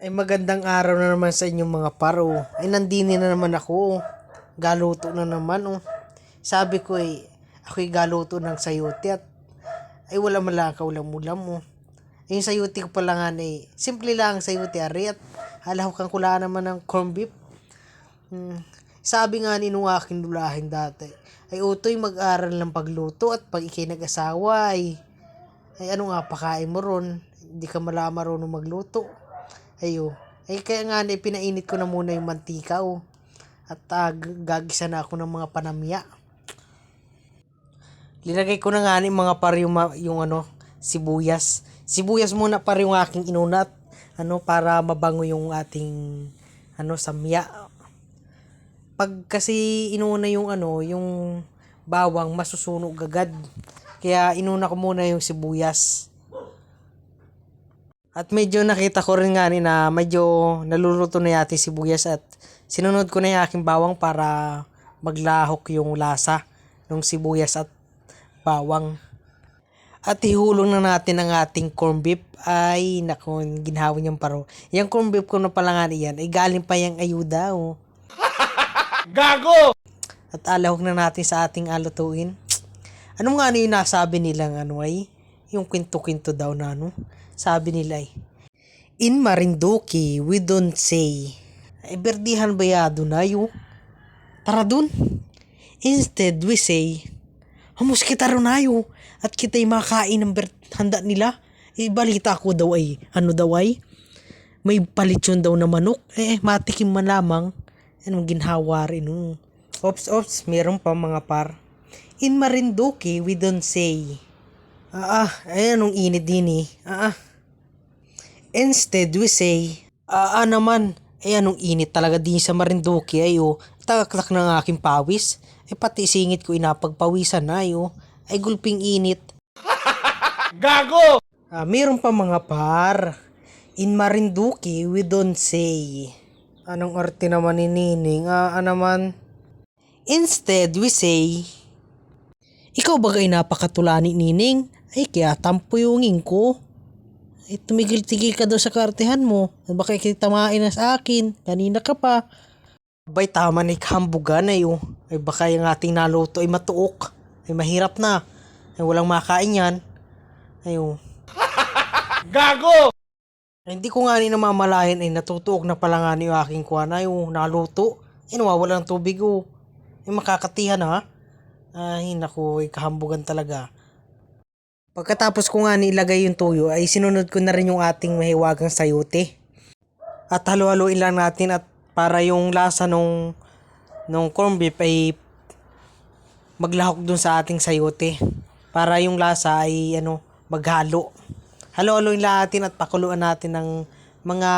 Ay magandang araw na naman sa inyong mga paro. Ay nandini na naman ako. Galuto na naman oh. Sabi ko ako'y galuto ng sayote at ay wala man kaulam-ulam oh. Ay yung sayote ko pala nga simple lang sayote ari at halahok kula naman ng corned beef. Sabi nga ni nung aking lulahin dati, ay utoy mag-aral ng pagluto at pag ikay nag-asawa ay ano nga pakain mo ron, hindi ka marunong magluto. Ayo. Ay kaya nga pinainit ko na muna yung mantika oh. At gagisa na ako ng mga panamya. Linagay ko na nga mga par yung sibuyas. Sibuyas muna par yung aking inunat para mabango yung ating samya. Pag kasi inuna yung bawang masusunog agad. Kaya inuna ko muna yung sibuyas. At medyo nakita ko rin nga na medyo naluluto na yati sibuyas at sinunod ko na yung aking bawang para maglahok yung lasa ng sibuyas at bawang. At ihulong na natin ang ating corned beef. Ay naku, ginhawa niyang paro. Yung corned beef ko na pala nga yan ay galing pa yung ayuda oh. Gago! At alahok na natin sa ating alutuin. Ano nga yung nasabi nilang yung kwento-kwento daw na sabi nila in Marinduque, we don't say. Ay, berdihan bayado na yun. Tara dun. Instead, we say, hamos kita ron ayo. At kita'y makain ng handa nila. Balita ko daw may palitsyon daw na manok. Matikim man lamang. Anong ginhawa rin. Ops, meron pa mga par. In Marinduque, we don't say. Anong init din Instead, we say, naman, anong init talaga din sa Marinduque tagaklak ng aking pawis. Pati singit ko inapagpawisan na ay gulping init. Gago! Meron pa mga par. In Marinduque, we don't say. Anong arte naman ni Nining? Naman. Instead, we say, ikaw bagay napakatula ni Nining? Ay kaya tampoyungin ko. Tumigil-tigil ka daw sa kartehan mo. Baka ikitamain na sa akin. Kanina ka pa. Bay tama na ikambugan ay baka yung ating naluto ay matuok. Ay mahirap na. Ay walang makain yan. Gago! Ay, hindi ko nga namamalayan natutuok na pala nga yung aking kuwana yung naluto. Nawawala ng tubig Ay makakatihan ha. Ay naku, kahambugan talaga. Pagkatapos ko nga nilagay yung tuyo ay sinunod ko na rin yung ating mahiwagang sayote. At halo-haloin lang natin at para yung lasa nung corned beef ay maglahok dun sa ating sayote. Para yung lasa ay maghalo. Halo-haloin lang natin at pakuluan natin ng mga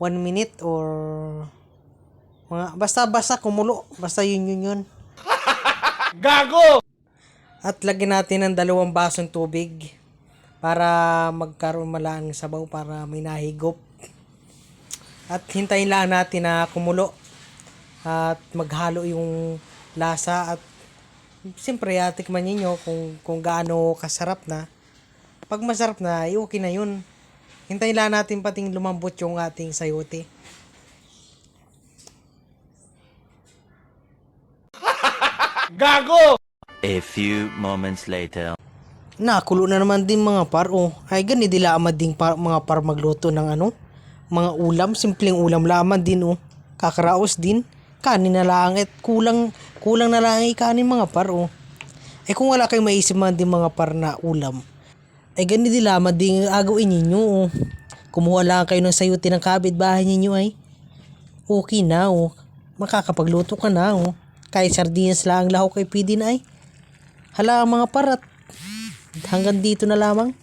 1 minute or basta kumulo. Basta yun. Gago! At lagyan natin ng 2 basong tubig para magkaroon malaan ng sabaw para may nahigop. At hintayin lang natin na kumulo at maghalo yung lasa at siyempre tikman niyo kung gaano kasarap na. Pag masarap na, okay na yun. Hintayin lang natin pating lumambot yung ating sayote. Gago! A few moments later. Nakulo na naman din mga par Ay ganito laman din mga par magluto ng mga ulam, simpleng ulam laman din Kakaraos din. Kanin na lang at kulang na lang kanin mga par Ay kung wala kayong maisip man din mga par na ulam. Ay ganito laman din agawin ninyo Kumuha lang kayo ng sayote ng kapitbahay ninyo ay okay na Makakapagluto ka na Kahit sardinas lang lahok kay pwede na ay. Hala mga parat. Hanggang dito na lamang.